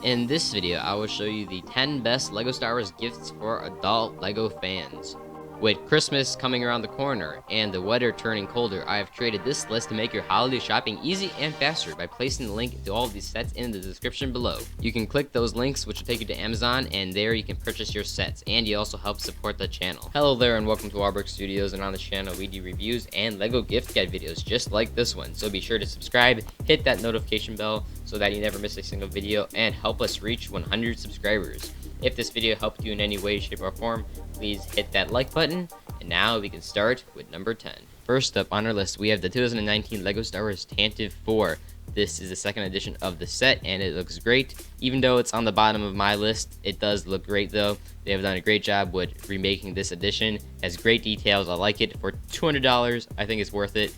In this video, I will show you the 10 best LEGO Star Wars gifts for adult LEGO fans. With Christmas coming around the corner and the weather turning colder, I have created this list to make your holiday shopping easy and faster by placing the link to all of these sets in the description below. You can click those links, which will take you to Amazon, and there you can purchase your sets, and you also help support the channel. Hello there and welcome to WildBrickStudios, and on the channel we do reviews and LEGO gift guide videos just like this one. So be sure to subscribe, hit that notification bell so that you never miss a single video, and help us reach 100 subscribers. If this video helped you in any way, shape, or form, please hit that like button. And now we can start with number 10. First up on our list, we have the 2019 LEGO Star Wars Tantive IV. This is the second edition of the set, and it looks great. Even though it's on the bottom of my list, it does look great though. They have done a great job with remaking this edition. It has great details. I like it. For $200, I think it's worth it.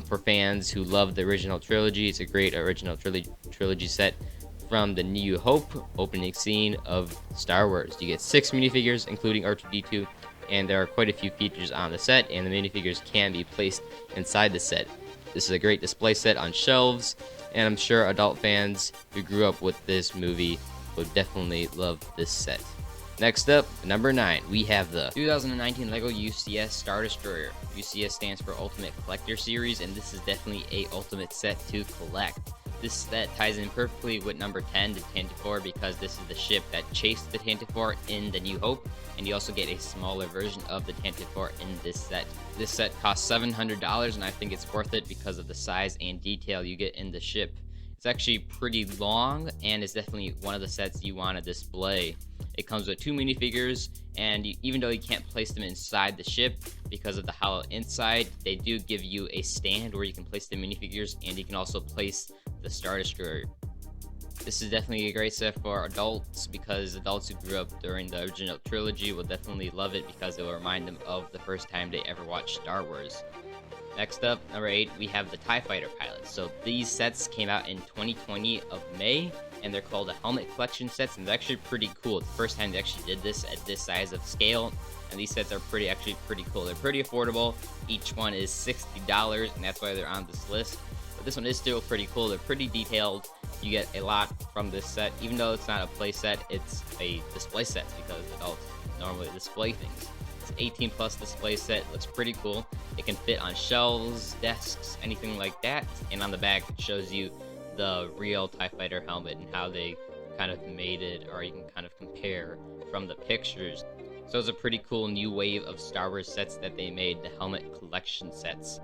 For fans who love the original trilogy, it's a great original trilogy set. From the New Hope opening scene of Star Wars, you get 6 minifigures, including R2-D2, and there are quite a few features on the set, and the minifigures can be placed inside the set. This is a great display set on shelves, and I'm sure adult fans who grew up with this movie would definitely love this set. Next up, number 9, we have the 2019 LEGO UCS Star Destroyer. UCS stands for Ultimate Collector Series, and this is definitely a ultimate set to collect. This set ties in perfectly with number 10, the Tantive IV, because this is the ship that chased the Tantive IV in the New Hope, and you also get a smaller version of the Tantive IV in this set. This set costs $700, and I think it's worth it because of the size and detail you get in the ship. It's actually pretty long, and it's definitely one of the sets you want to display. It comes with 2 minifigures, and even though you can't place them inside the ship because of the hollow inside, they do give you a stand where you can place the minifigures, and you can also place the Star Destroyer. This is definitely a great set for adults because adults who grew up during the original trilogy will definitely love it because it will remind them of the first time they ever watched Star Wars. Next up, number 8, we have the TIE Fighter pilots. So these sets came out in 2020 of May, and they're called the Helmet Collection sets, and they're actually pretty cool. It's the first time they actually did this at this size of scale, and these sets are actually pretty cool. They're pretty affordable. Each one is $60, and that's why they're on this list. But this one is still pretty cool. They're pretty detailed. You get a lot from this set. Even though it's not a play set, it's a display set because adults normally display things. It's 18 plus display set. Looks pretty cool. It can fit on shelves, desks, anything like that. And on the back, it shows you the real TIE Fighter helmet and how they kind of made it, or you can kind of compare from the pictures. So it's a pretty cool new wave of Star Wars sets that they made, the Helmet Collection sets.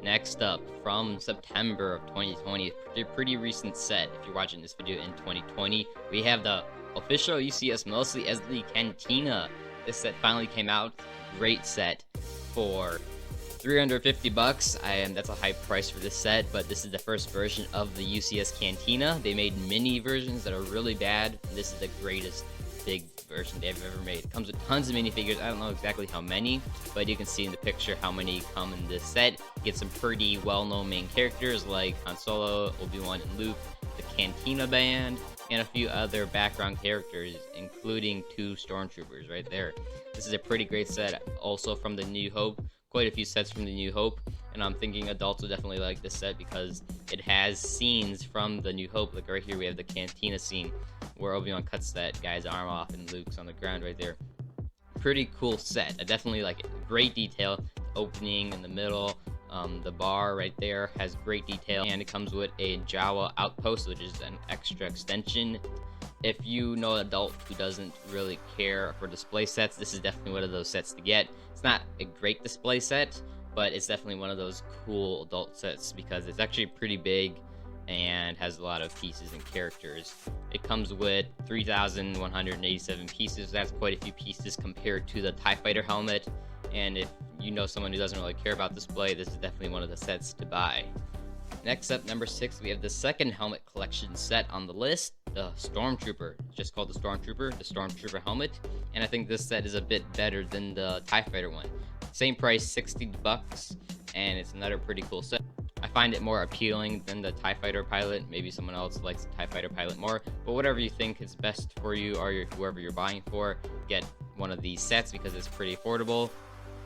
Next up, from September of 2020, a pretty recent set. If you're watching this video in 2020, we have the official UCS Mos Eisley Cantina. This set finally came out. Great set for $350. That's a high price for this set, but this is the first version of the UCS Cantina. They made mini versions that are really bad, and this is the greatest big version they've ever made. It comes with tons of minifigures. I don't know exactly how many, but you can see in the picture how many come in this set. You get some pretty well-known main characters like Han Solo, Obi-Wan, and Luke, the Cantina Band, and a few other background characters, including 2 Stormtroopers right there. This is a pretty great set, also from the New Hope. Quite a few sets from the New Hope, and I'm thinking adults will definitely like this set because it has scenes from the New Hope. Like right here we have the Cantina scene where Obi-Wan cuts that guy's arm off and Luke's on the ground right there. Pretty cool set. I definitely like it. Great detail. Opening in the middle, the bar right there has great detail, and it comes with a Jawa outpost, which is an extra extension. If you know an adult who doesn't really care for display sets, this is definitely one of those sets to get. It's not a great display set, but it's definitely one of those cool adult sets because it's actually pretty big and has a lot of pieces and characters. It comes with 3,187 pieces. That's quite a few pieces compared to the TIE Fighter helmet, and if you know someone who doesn't really care about display, this is definitely one of the sets to buy. Next up, number 6, we have the second helmet collection set on the list, the Stormtrooper. It's just called the Stormtrooper Helmet, and I think this set is a bit better than the TIE Fighter one. Same price, $60, and it's another pretty cool set. I find it more appealing than the TIE Fighter pilot. Maybe someone else likes the TIE Fighter pilot more, but whatever you think is best for you or whoever you're buying for, get one of these sets because it's pretty affordable.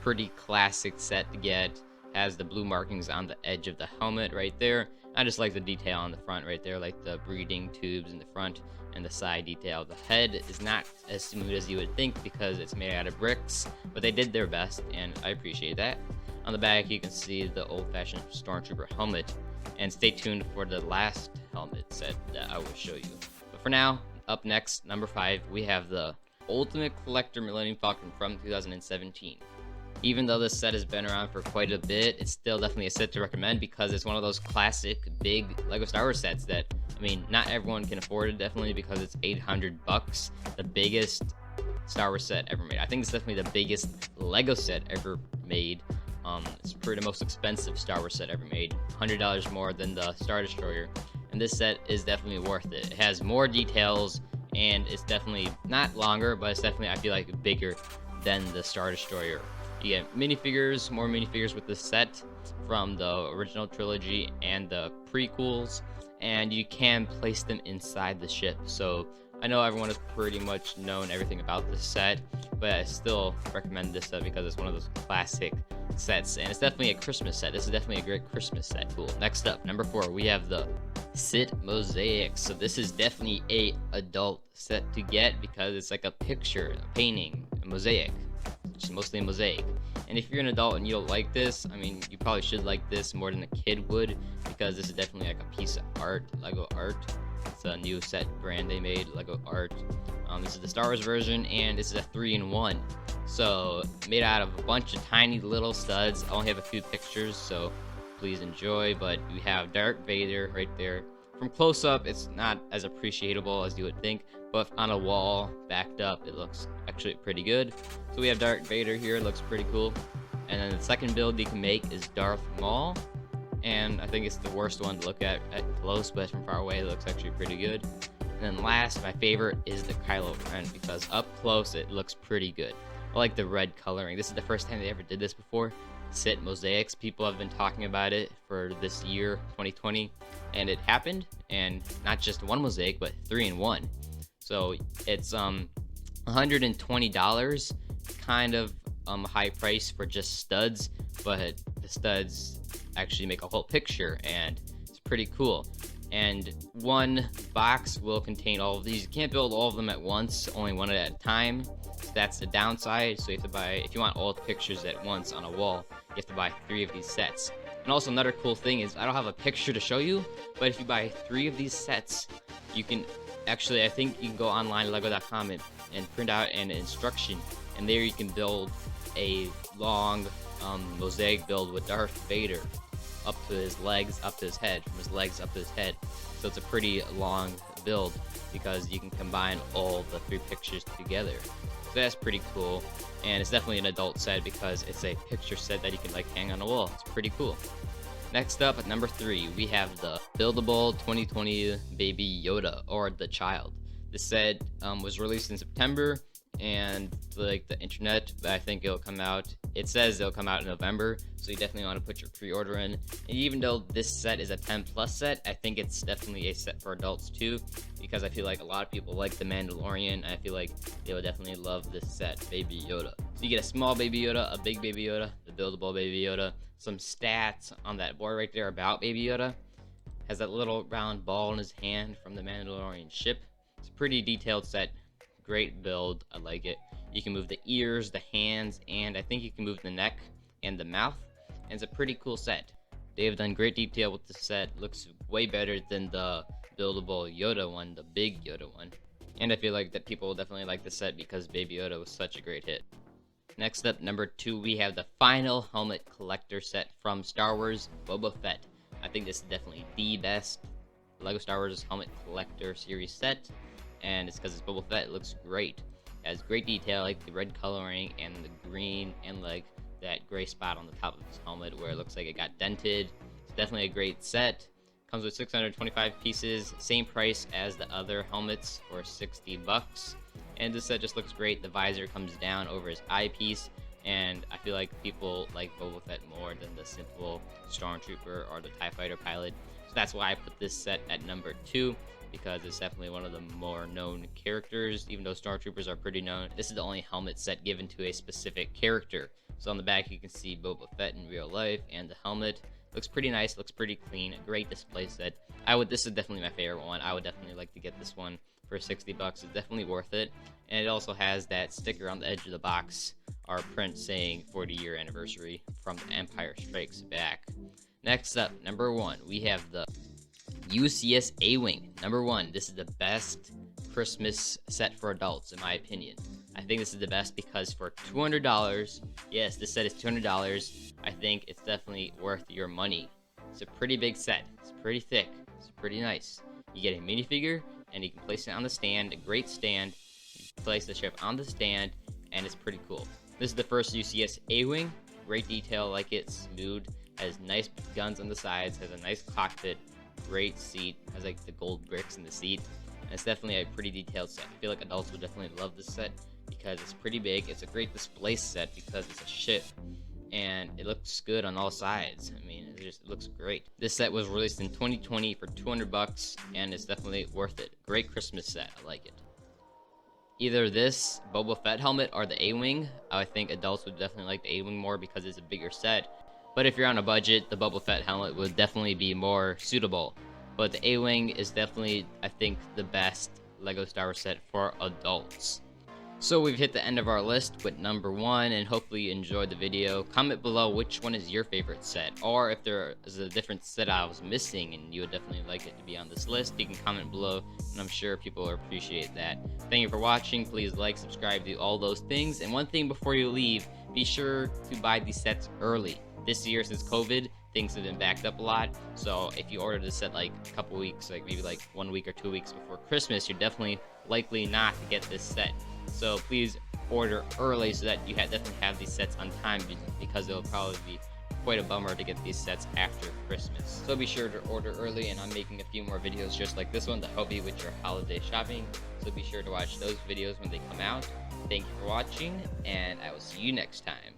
Pretty classic set to get. Has the blue markings on the edge of the helmet right there. I just like the detail on the front right there, like the breathing tubes in the front and the side detail. The head is not as smooth as you would think because it's made out of bricks, but they did their best, and I appreciate that. On the back, you can see the old-fashioned Stormtrooper helmet, and stay tuned for the last helmet set that I will show you. But for now, up next, number 5, we have the Ultimate Collector Millennium Falcon from 2017. Even though this set has been around for quite a bit, it's still definitely a set to recommend because it's one of those classic big Lego Star Wars sets that, I mean, not everyone can afford it, definitely, because it's $800, the biggest Star Wars set ever made. I think it's definitely the biggest Lego set ever made. It's probably the most expensive Star Wars set ever made, $100 more than the Star Destroyer, and this set is definitely worth it. It has more details, and it's definitely not longer, but it's definitely, I feel like, bigger than the Star Destroyer. You get minifigures, more minifigures with this set from the original trilogy and the prequels, and you can place them inside the ship. So I know everyone has pretty much known everything about this set, but I still recommend this set because it's one of those classic sets, and it's definitely a Christmas set. This is definitely a great Christmas set. Cool. Next up, number 4, we have the Sith Mosaic. So this is definitely a adult set to get because it's like a picture, a painting, a mosaic. It's mostly a mosaic. And if you're an adult and you don't like this, I mean, you probably should like this more than a kid would, because this is definitely like a piece of art, Lego art. It's a new set brand they made, Lego art. This is the Star Wars version, and this is a 3-in-1. So made out of a bunch of tiny little studs. I only have a few pictures, so please enjoy. But we have Darth Vader right there. From close up, it's not as appreciable as you would think, but on a wall backed up, it looks actually pretty good. So we have Darth Vader here, looks pretty cool. And then the second build you can make is Darth Maul, and I think it's the worst one to look at close, but from far away it looks actually pretty good. And then last, my favorite is the Kylo Ren, because up close it looks pretty good. I like the red coloring. This is the first time they ever did this before. Sith Mosaics, people have been talking about it for this year, 2020, and it happened, and not just one mosaic, but 3-in-1. So it's $120, kind of high price for just studs, but the studs actually make a whole picture, and it's pretty cool. And one box will contain all of these. You can't build all of them at once, only one at a time. So that's the downside. So you have to buy, if you want all the pictures at once on a wall, you have to buy 3 of these sets. And also another cool thing is, I don't have a picture to show you, but if you buy 3 of these sets, you can actually, I think you can go online, lego.com, and print out an instruction, and there you can build a long mosaic build with Darth Vader up to his legs, up to his head, from his legs up to his head. So it's a pretty long build because you can combine all the 3 pictures together. So that's pretty cool, and it's definitely an adult set because it's a picture set that you can like hang on the wall. It's pretty cool. Next up, at number 3, we have the buildable 2020 Baby Yoda, or the Child. This set was released in September, and like the internet, I think it'll come out, it says it'll come out in November, so you definitely want to put your pre-order in. And even though this set is a 10+ set, I think it's definitely a set for adults too, because I feel like a lot of people like the Mandalorian, and I feel like they would definitely love this set, Baby Yoda. So you get a small Baby Yoda, a big Baby Yoda, the buildable Baby Yoda, some stats on that board right there about Baby Yoda. Has that little round ball in his hand from the Mandalorian ship. It's a pretty detailed set. Great build, I like it. You can move the ears, the hands, and I think you can move the neck and the mouth, and it's a pretty cool set. They have done great detail with the set. Looks way better than the buildable Yoda one, the big Yoda one, and I feel like that people will definitely like the set because Baby Yoda was such a great hit. Next up, number 2, we have the final helmet collector set from Star Wars, Boba Fett. I think this is definitely the best Lego Star Wars helmet collector series set, and it's because it's Boba Fett. It looks great. It has great detail, like the red coloring and the green, and like that gray spot on the top of his helmet where it looks like it got dented. It's definitely a great set. Comes with 625 pieces, same price as the other helmets for $60. And this set just looks great. The visor comes down over his eyepiece, and I feel like people like Boba Fett more than the simple Stormtrooper or the TIE Fighter pilot. So that's why I put this set at number 2, because it's definitely one of the more known characters, even though Stormtroopers are pretty known. This is the only helmet set given to a specific character. So on the back you can see Boba Fett in real life and the helmet. Looks pretty nice, looks pretty clean, great display set. This is definitely my favorite one. I would definitely like to get this one for 60 bucks. It's definitely worth it. And it also has that sticker on the edge of the box, our print saying 40-year anniversary from The Empire Strikes Back. Next up, number 1, we have the UCS A-Wing. Number 1, this is the best Christmas set for adults, in my opinion. I think this is the best because for $200, yes, this set is $200, I think it's definitely worth your money. It's a pretty big set. It's pretty thick. It's pretty nice. You get a minifigure, and you can place it on the stand, a great stand. You place the ship on the stand, and it's pretty cool. This is the first UCS A-Wing. Great detail, like it, smooth, has nice guns on the sides, has a nice cockpit, great seat, has like the gold bricks in the seat, and it's definitely a pretty detailed set. I feel like adults would definitely love this set because it's pretty big. It's a great display set because it's a ship, and it looks good on all sides. I mean, it looks great. This set was released in 2020 for 200 bucks, and it's definitely worth it. Great Christmas set. I like it. Either this Boba Fett helmet or the A-Wing. I think adults would definitely like the A-Wing more because it's a bigger set. But if you're on a budget, the Boba Fett helmet would definitely be more suitable. But the A-Wing is definitely, I think, the best LEGO Star Wars set for adults. So we've hit the end of our list with number 1, and hopefully you enjoyed the video. Comment below which one is your favorite set, or if there is a different set I was missing and you would definitely like it to be on this list, you can comment below, and I'm sure people will appreciate that. Thank you for watching. Please like, subscribe, do all those things. And one thing before you leave, be sure to buy these sets early. This year, since COVID, things have been backed up a lot, so if you order this set like a couple weeks, like maybe like 1 week or 2 weeks before Christmas, you're definitely likely not to get this set. So please order early so that you definitely have these sets on time, because it'll probably be quite a bummer to get these sets after Christmas. So be sure to order early, and I'm making a few more videos just like this one to help you with your holiday shopping, so be sure to watch those videos when they come out. Thank you for watching, and I will see you next time.